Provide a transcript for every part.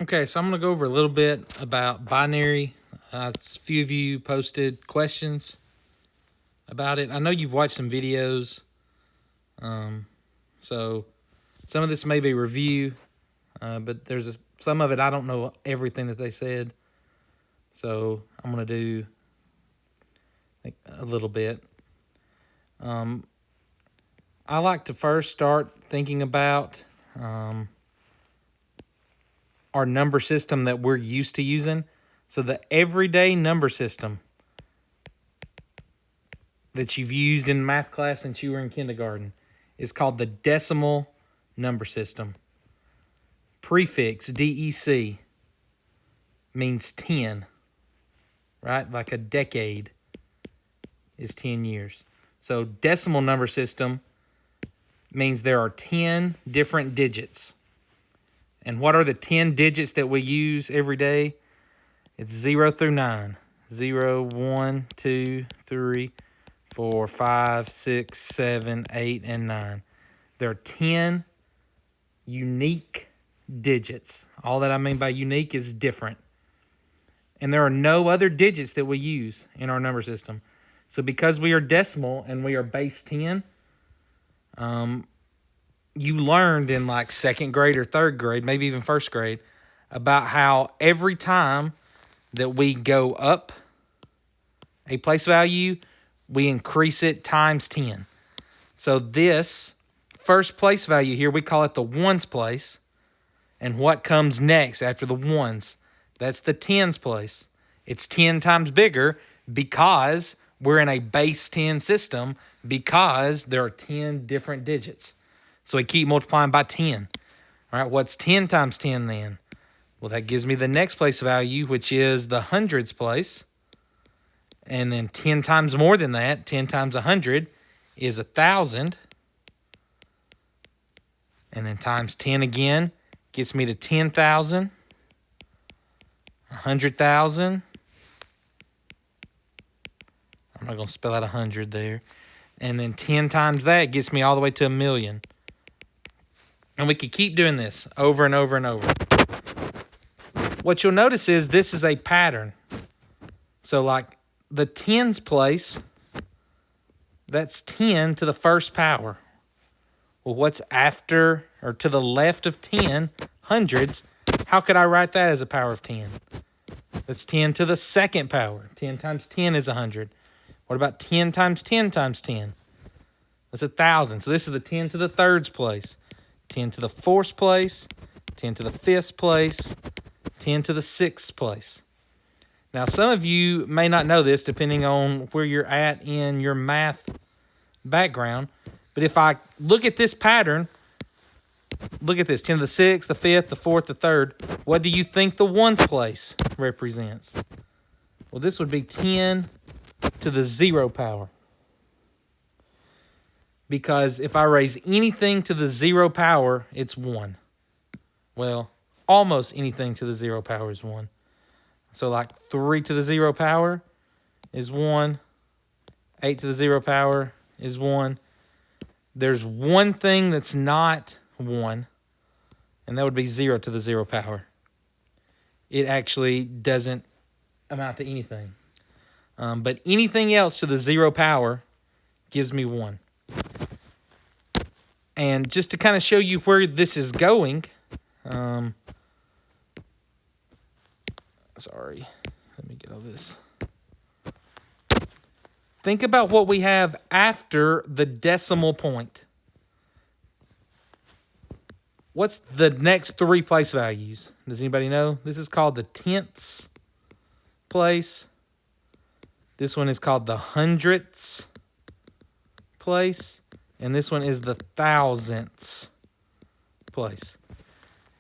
Okay, so I'm going to go over a little bit about binary. A few of you posted questions about it. I know you've watched some videos, so some of this may be review, but some of it I don't know everything that they said, so I'm going to do a little bit. I like to first start thinking about our number system that we're used to using. So the everyday number system that you've used in math class since you were in kindergarten is called the decimal number system. Prefix, DEC, means 10, right? Like a decade is 10 years. So decimal number system means there are 10 different digits. And what are the 10 digits that we use every day? It's 0 through 9. 0, 1, 2, 3, 4, 5, 6, 7, 8, and 9. There are 10 unique digits. All that I mean by unique is different. And there are no other digits that we use in our number system. So because we are decimal and we are base 10, you learned in like second grade or third grade, maybe even first grade, about how every time that we go up a place value, we increase it times 10. So this first place value here, we call it the ones place. And what comes next after the ones? That's the tens place. It's 10 times bigger because we're in a base 10 system, because there are 10 different digits. So we keep multiplying by 10. All right, what's 10 times 10 then? Well, that gives me the next place value, which is the hundreds place. And then 10 times more than that, 10 times 100 is 1,000. And then times 10 again gets me to 10,000, 100,000. I'm not going to spell out 100 there. And then 10 times that gets me all the way to 1,000,000. And we could keep doing this over and over and over. What you'll notice is this is a pattern. So like the tens place, that's 10 to the first power. Well, what's after or to the left of 10, hundreds? How could I write that as a power of 10? That's 10 to the second power. 10 times 10 is 100. What about 10 times 10 times 10? That's 1,000. So this is the 10 to the thirds place. 10 to the fourth place, 10 to the fifth place, 10 to the sixth place. Now, some of you may not know this depending on where you're at in your math background, but if I look at this pattern, look at this, 10 to the sixth, the fifth, the fourth, the third, what do you think the ones place represents? Well, this would be 10 to the 0 power. Because if I raise anything to the 0 power, it's 1. Well, almost anything to the 0 power is 1. So like 3 to the 0 power is 1. 8 to the 0 power is 1. There's one thing that's not 1, and that would be 0 to the 0 power. It actually doesn't amount to anything. But anything else to the 0 power gives me 1. And just to kind of show you where this is going, sorry, let me get all this. Think about what we have after the decimal point. What's the next 3 place values? Does anybody know? This is called the tenths place. This one is called the hundredths place. And this one is the thousandths place.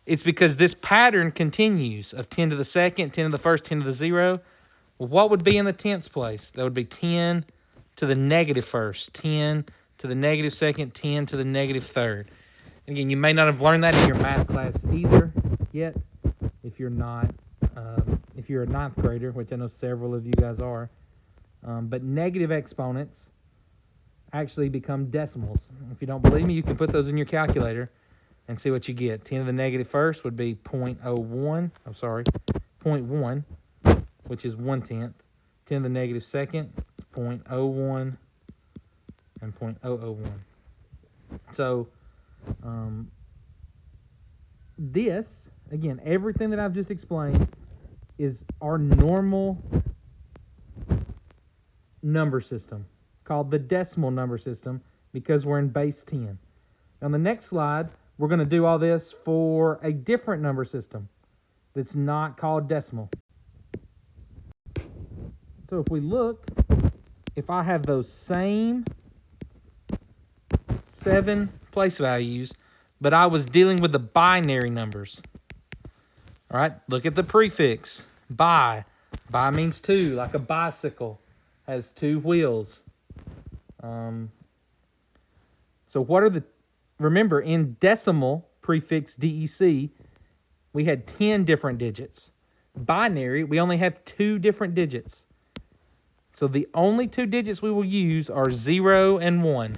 It's because this pattern continues of 10 to the second, 10 to the first, 10 to the 0. Well, what would be in the tenths place? That would be 10 to the negative first, 10 to the negative second, 10 to the negative third. And again, you may not have learned that in your math class either yet. If you're not, if you're a ninth grader, which I know several of you guys are. But negative exponents actually become decimals. If you don't believe me, you can put those in your calculator and see what you get. 10 to the negative first would be 0.01. I'm sorry, 0.1, which is 1/10. 10 to the negative second, 0.01, and 0.001. So this, again, everything that I've just explained is our normal number system, called the decimal number system, because we're in base 10. On the next slide, we're going to do all this for a different number system that's not called decimal. So if we look, if I have those same 7 place values, but I was dealing with the binary numbers. All right, look at the prefix, bi. Bi means 2, like a bicycle, has 2 wheels. So what are the, remember, in decimal prefix DEC, we had 10 different digits. Binary, we only have 2 different digits. So the only 2 digits we will use are 0 and 1.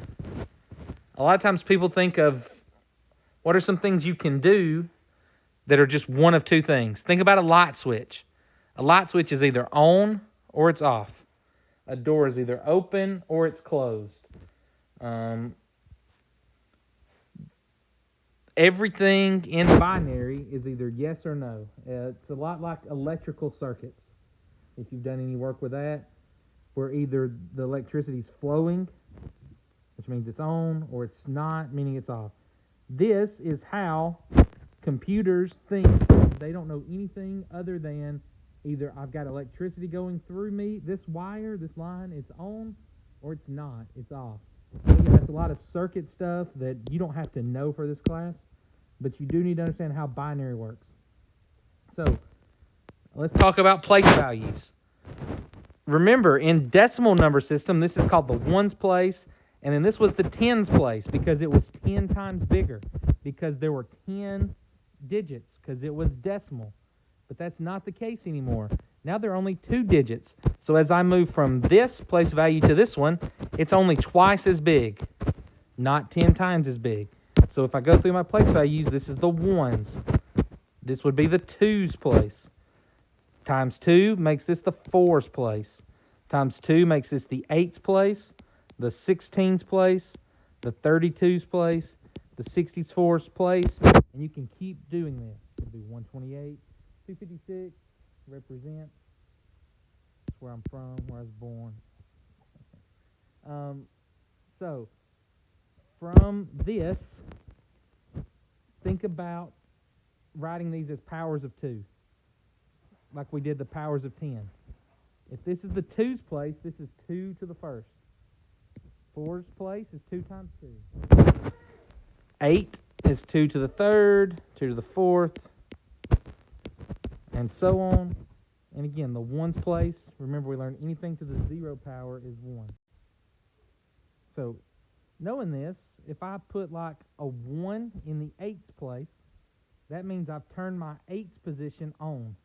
A lot of times people think of, what are some things you can do that are just one of 2 things? Think about a light switch. A light switch is either on or it's off. A door is either open or it's closed. Everything in binary is either yes or no. It's a lot like electrical circuits. If you've done any work with that, where either the electricity is flowing, which means it's on, or it's not, meaning it's off. This is how computers think. They don't know anything other than either I've got electricity going through me, this wire, this line, it's on, or it's not, it's off. Again, that's a lot of circuit stuff that you don't have to know for this class, but you do need to understand how binary works. So, let's talk about place values. Remember, in decimal number system, this is called the ones place, and then this was the tens place because it was 10 times bigger, because there were 10 digits, because it was decimal. But that's not the case anymore. Now there are only 2 digits. So as I move from this place value to this one, it's only twice as big, not 10 times as big. So if I go through my place values, this is the ones. This would be the twos place. Times 2 makes this the fours place. Times 2 makes this the eights place, the 16s place, the 32s place, the 64s place, and you can keep doing this. It'll be 128, 256, represent. That's where I'm from, where I was born. So, from this, think about writing these as powers of 2, like we did the powers of 10. If this is the 2's place, this is 2 to the first. 4's place is 2 times 2. 8 is 2 to the third, 2 to the fourth, and so on. And again, the 1's place, remember we learned anything to the 0 power is 1. So, knowing this, if I put like a 1 in the 8's place, that means I've turned my 8's position on,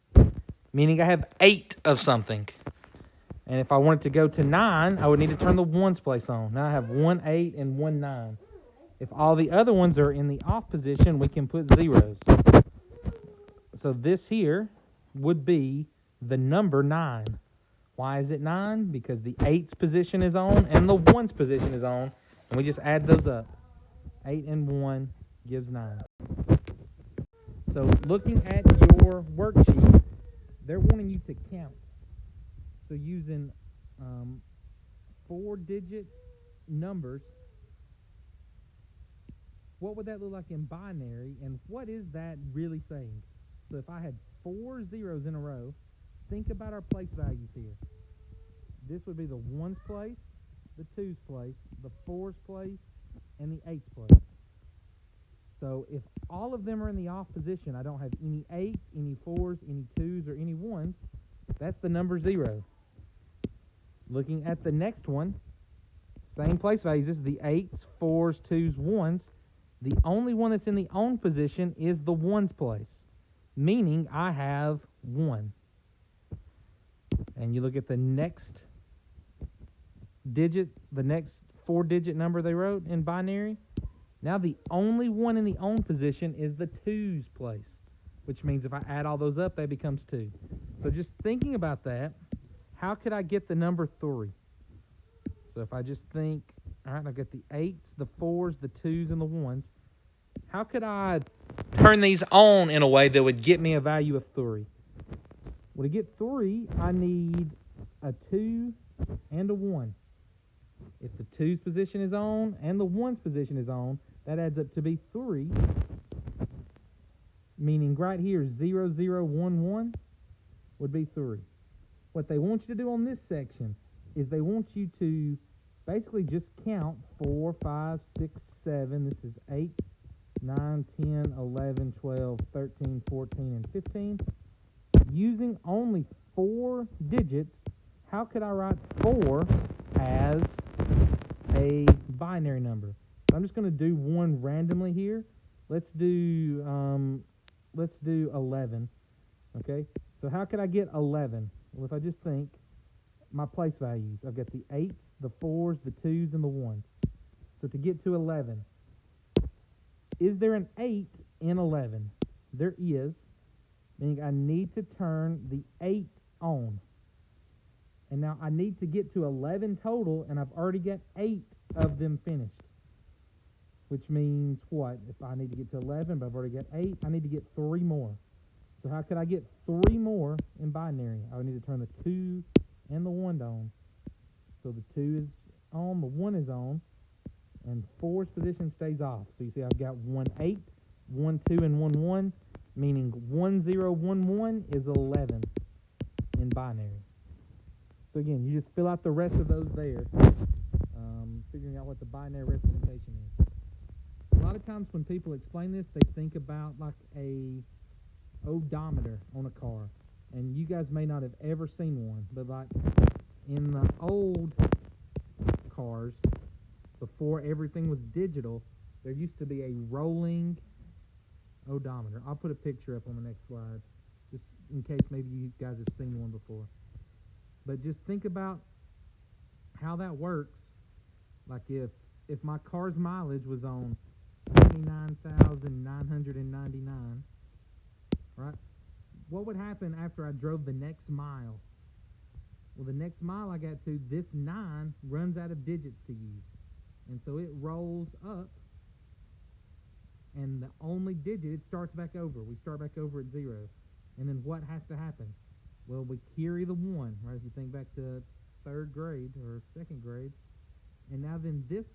meaning I have 8 of something. And if I wanted to go to 9, I would need to turn the 1's place on. Now I have 1 8 and 1 9. If all the other ones are in the off position, we can put zeros. So this here would be the number 9. Why is it 9? Because the 8's position is on and the 1's position is on. And we just add those up. 8 and 1 gives 9. So looking at your worksheet, they're wanting you to count. So using 4-digit numbers, what would that look like in binary, and what is that really saying? So if I had 4 zeros in a row, think about our place values here. This would be the 1's place, the 2's place, the 4's place, and the 8's place. So if all of them are in the off position, I don't have any 8s, any 4s, any 2s, or any 1s, that's the number 0. Looking at the next one, same place values. This is the 8s, 4s, 2s, 1s. The only one that's in the on position is the 1's place, meaning I have 1. And you look at the next digit, the next 4-digit number they wrote in binary, Now the only one in the on position is the 2's place, which means if I add all those up, that becomes 2. So just thinking about that, how could I get the number 3? So if I just think, all right, I've got the 8's, the 4's, the 2's, and the 1's. How could I turn these on in a way that would get me a value of 3? Well, to get 3, I need a 2 and a 1. If the 2's position is on and the 1's position is on, that adds up to be 3, meaning right here 0, 0, 1, 1 would be 3. What they want you to do on this section is they want you to basically just count 4, 5, 6, 7. This is 8, 9, 10, 11, 12, 13, 14, and 15. Using only 4 digits, how could I write 4 as a binary number? So I'm just going to do one randomly here. Let's do 11. Okay. So how could I get 11? Well, if I just think my place values, I've got the 8's, the 4's, the 2's, and the 1's. So to get to 11, is there an 8 in 11? There is, meaning I need to turn the 8 on. And now I need to get to 11 total, and I've already got 8 of them finished. Which means what? If I need to get to 11, but I've already got 8, I need to get 3 more. So how could I get 3 more in binary? I would need to turn the 2 and the 1 on. So the 2 is on, the 1 is on, and 4's position stays off. So you see I've got 1, 8, 1, 2, and 1, 1, meaning 1, 0, 1, 1 is 11 in binary. So again, you just fill out the rest of those there, figuring out what the binary representation is. A lot of times when people explain this, they think about like a odometer on a car. And you guys may not have ever seen one, but like in the old cars, before everything was digital, there used to be a rolling odometer. I'll put a picture up on the next slide, just in case maybe you guys have seen one before. But just think about how that works. Like if my car's mileage was on 79,999, right? What would happen after I drove the next mile? Well, the next mile I got to, this 9 runs out of digits to use. And so it rolls up, and the only digit, it starts back over. We start back over at 0. And then what has to happen? Well, we carry the 1, right? If you think back to 3rd grade or 2nd grade. And now then this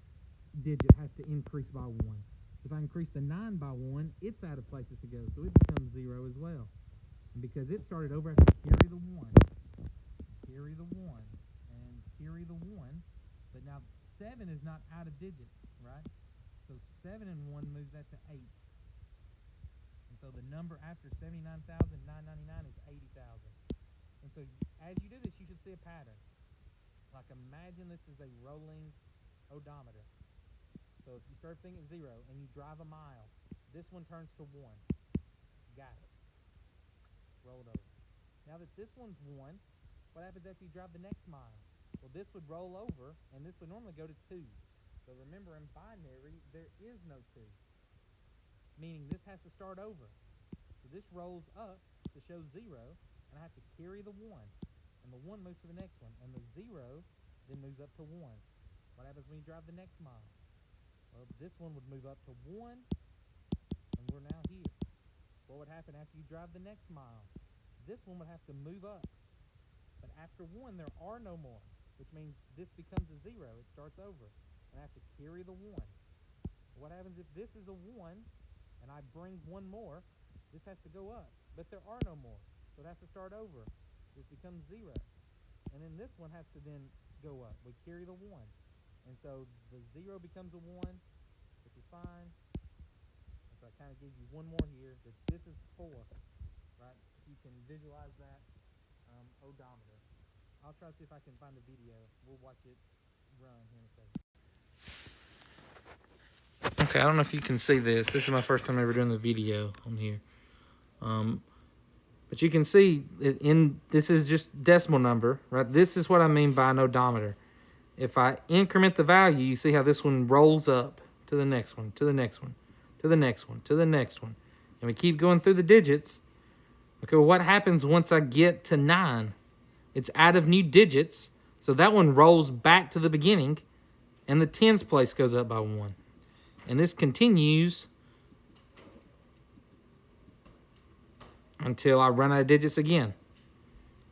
digit has to increase by 1. If I increase the 9 by 1, it's out of places to go. So it becomes 0 as well. And because it started over, I have to carry the 1. Carry the 1. And carry the 1. But now 7 is not out of digits, right? So 7 and 1 moves that to 8. And so the number after 79,999 is 80,000. And so as you do this, you should see a pattern. Like imagine this is a rolling odometer. So if you start thinking 0 and you drive a mile, this one turns to 1. Got it. Roll it over. Now that this one's 1, what happens after you drive the next mile? Well, this would roll over, and this would normally go to 2. So remember, in binary, there is no 2. Meaning this has to start over. So this rolls up to show 0, and I have to carry the 1. And the 1 moves to the next one. And the 0 then moves up to 1. What happens when you drive the next mile? Well, this one would move up to 1, and we're now here. What would happen after you drive the next mile? This one would have to move up. But after 1, there are no more, which means this becomes a 0. It starts over. And I have to carry the 1. What happens if this is a 1, and I bring 1 more? This has to go up. But there are no more. So it has to start over. This becomes 0. And then this one has to then go up. We carry the 1. And so the 0 becomes a 1, which is fine. And so I kind of gave you one more here. That this is 4, right? You can visualize that odometer. I'll try to see if I can find the video. We'll watch it run here in a second. Okay, I don't know if you can see this. This is my first time ever doing the video on here. But you can see this is just decimal number, right? This is what I mean by an odometer. If I increment the value, you see how this one rolls up to the next one, to the next one, to the next one, to the next one. And we keep going through the digits. Okay, well, what happens once I get to 9? It's out of new digits, so that one rolls back to the beginning, and the tens place goes up by 1. And this continues until I run out of digits again.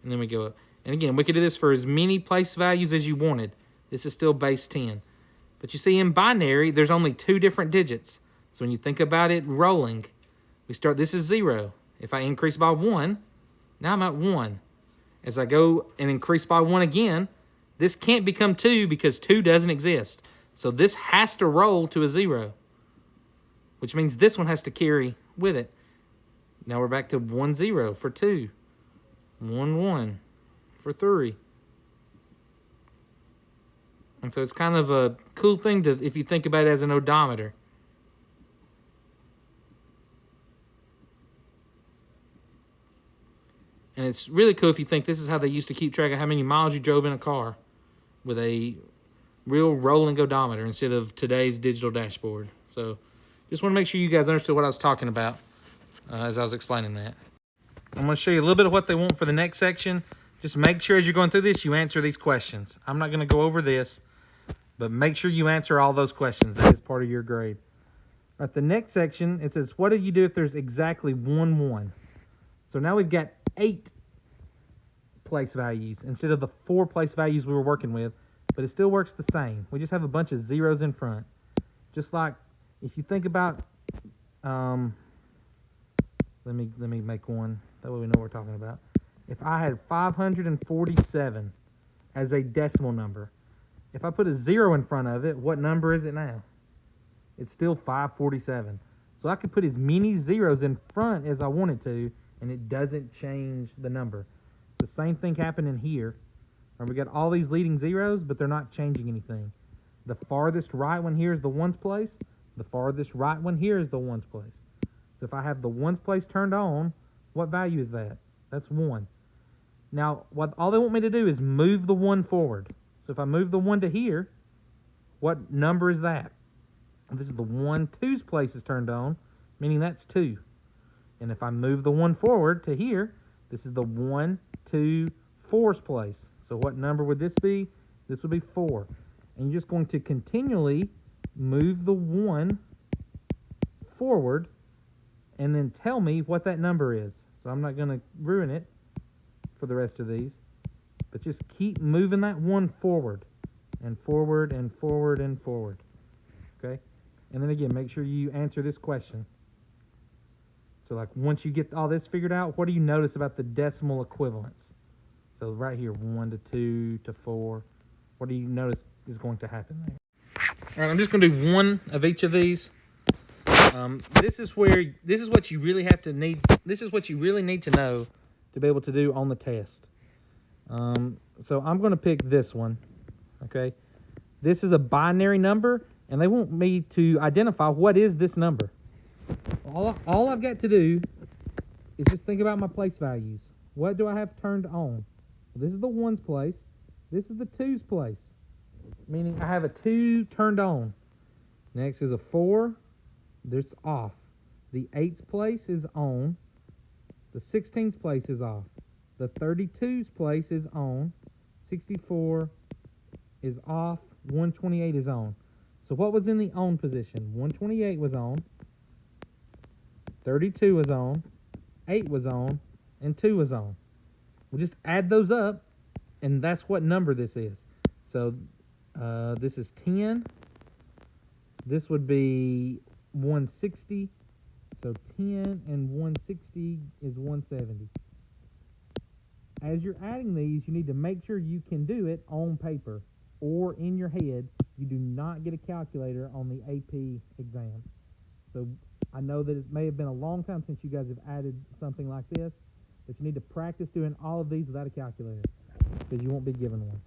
And then we go up. And again, we could do this for as many place values as you wanted. This is still base 10. But you see, in binary, there's only 2 different digits. So when you think about it rolling, we start, this is 0. If I increase by 1, now I'm at 1. As I go and increase by 1 again, this can't become 2 because 2 doesn't exist. So this has to roll to a 0, which means this one has to carry with it. Now we're back to 1, 0 for 2, 1, 1 for 3. And so it's kind of a cool thing to, if you think about it as an odometer. And it's really cool if you think this is how they used to keep track of how many miles you drove in a car, with a real rolling odometer instead of today's digital dashboard. So just want to make sure you guys understood what I was talking about as I was explaining that. I'm going to show you a little bit of what they want for the next section. Just make sure as you're going through this, you answer these questions. I'm not going to go over this, but make sure you answer all those questions. That is part of your grade. At the next section, it says, what do you do if there's exactly 1, 1? So now we've got 8 place values instead of the 4 place values we were working with, but it still works the same. We just have a bunch of zeros in front. Just like if you think about, let me make one, that way we know what we're talking about. If I had 547 as a decimal number, if I put a 0 in front of it, what number is it now? It's still 547. So I could put as many zeros in front as I wanted to, and it doesn't change the number. The same thing happened in here. We got all these leading zeros, but they're not changing anything. The farthest right one here is the ones place. The farthest right one here is the ones place. So if I have the ones place turned on, what value is that? That's 1. Now, all they want me to do is move the 1 forward. So if I move the 1 to here, what number is that? This is the 1, 2's place is turned on, meaning that's 2. And if I move the 1 forward to here, this is the 1, 2, 4's place. So what number would this be? This would be 4. And you're just going to continually move the 1 forward and then tell me what that number is. So I'm not going to ruin it for the rest of these, but just keep moving that 1 forward and forward and forward and forward. Okay? And then again, make sure you answer this question. So like once you get all this figured out, what do you notice about the decimal equivalents? So right here, 1 to 2 to 4. What do you notice is going to happen there? All right, I'm just going to do one of each of these. This is what you really have to need. This is what you really need to know to be able to do on the test. So I'm going to pick this one. Okay, this is a binary number, and they want me to identify what is this number. All I've got to do is just think about my place values. What do I have turned on? This is the 1's place. This is the 2's place, meaning I have a 2 turned on. Next is a 4. This off. The 8's place is on. The 16's place is off. The 32's place is on. 64 is off. 128 is on. So what was in the on position? 128 was on. 32 was on. 8 was on. And 2 was on. We'll just add those up, and that's what number this is. So this is 10. This would be 160. So 10 and 160 is 170. As you're adding these, you need to make sure you can do it on paper or in your head. You do not get a calculator on the AP exam. So I know that it may have been a long time since you guys have added something like this, but you need to practice doing all of these without a calculator because you won't be given one.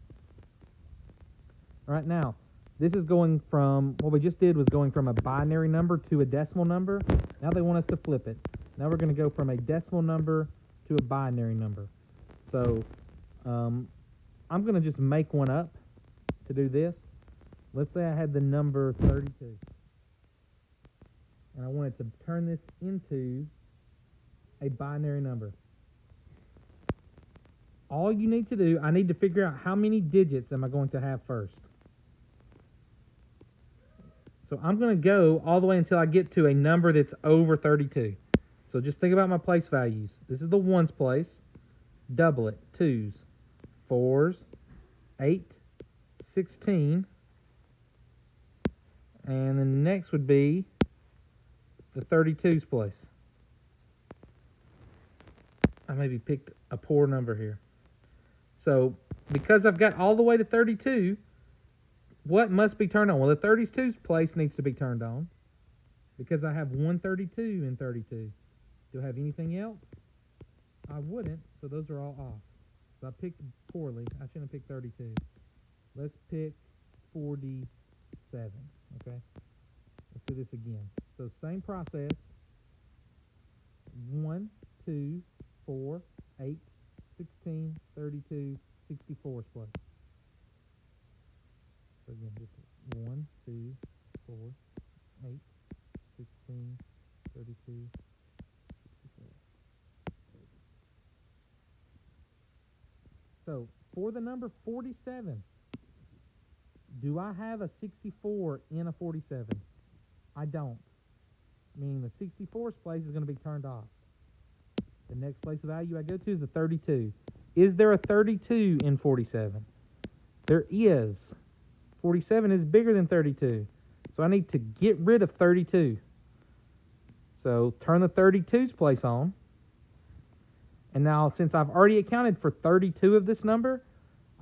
All right, now, this is going from, what we just did was going from a binary number to a decimal number. Now they want us to flip it. Now we're going to go from a decimal number to a binary number. So I'm going to just make one up to do this. Let's say I had the number 32. and I wanted to turn this into a binary number. All you need to do, I need to figure out how many digits am I going to have first. So I'm going to go all the way until I get to a number that's over 32. So just think about my place values. This is the ones place. Double it. 2s, 4s, 8, 16. And then the next would be the 32s place. I maybe picked a poor number here. So because I've got all the way to 32, what must be turned on? Well, the 32's place needs to be turned on because I have 132 in 32. Do I have anything else? I wouldn't, so those are all off. So I picked poorly. I shouldn't have picked 32. Let's pick 47, okay? Let's do this again. So same process. 1, 2, 4, 8, 16, 32, 64's place. So again, just 1, 2, 4, 8, 16, 32, 64. So for the number 47, do I have a 64 in a 47? I don't. Meaning the 64's place is going to be turned off. The next place value I go to is the 32. Is there a 32 in 47? There is. 47 is bigger than 32. So I need to get rid of 32. So turn the 32's place on. And now since I've already accounted for 32 of this number,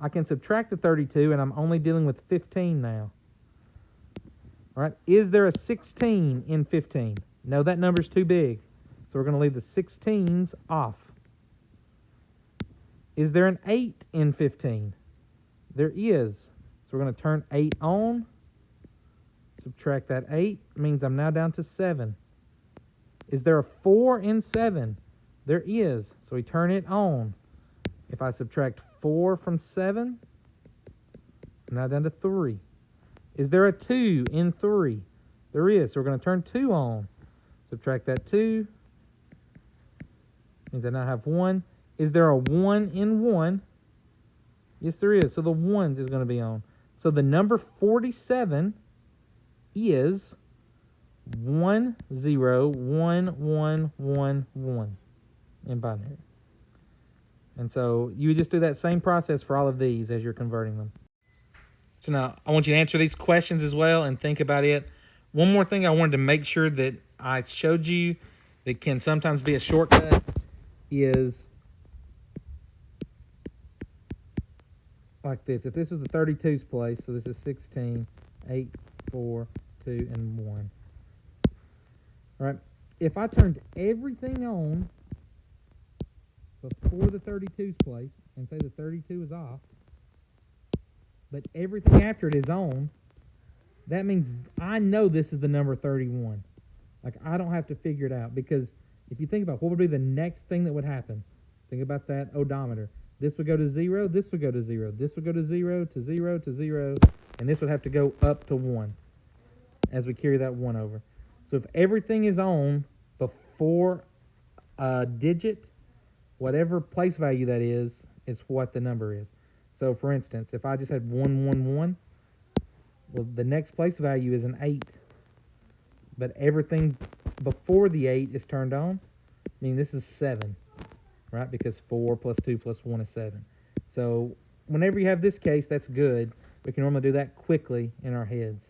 I can subtract the 32 and I'm only dealing with 15 now. All right, is there a 16 in 15? No, that number's too big. So we're going to leave the 16s off. Is there an 8 in 15? There is. So we're going to turn 8 on. Subtract that 8. Means I'm now down to 7. Is there a 4 in 7? There is. So we turn it on. If I subtract 4 from 7, I'm now down to 3. Is there a 2 in 3? There is. So we're going to turn 2 on. Subtract that 2. Means I now have 1. Is there a 1 in 1? Yes, there is. So the 1s is going to be on. So the number 47 is 101111 in binary. And so you would just do that same process for all of these as you're converting them. So now I want you to answer these questions as well and think about it. One more thing I wanted to make sure that I showed you that can sometimes be a shortcut is like this. If this is the 32's place, so this is 16, 8, 4, 2, and 1. All right. If I turned everything on before the 32's place and say the 32 is off, but everything after it is on, that means I know this is the number 31. Like, I don't have to figure it out, because if you think about what would be the next thing that would happen, think about that odometer. This would go to 0, this would go to 0, this would go to 0, to 0, to 0, and this would have to go up to 1 as we carry that 1 over. So if everything is on before a digit, whatever place value that is what the number is. So for instance, if I just had 111, well, the next place value is an 8. But everything before the 8 is turned on, meaning this is 7, right? Because 4 plus 2 plus 1 is 7. So whenever you have this case, that's good. We can normally do that quickly in our heads.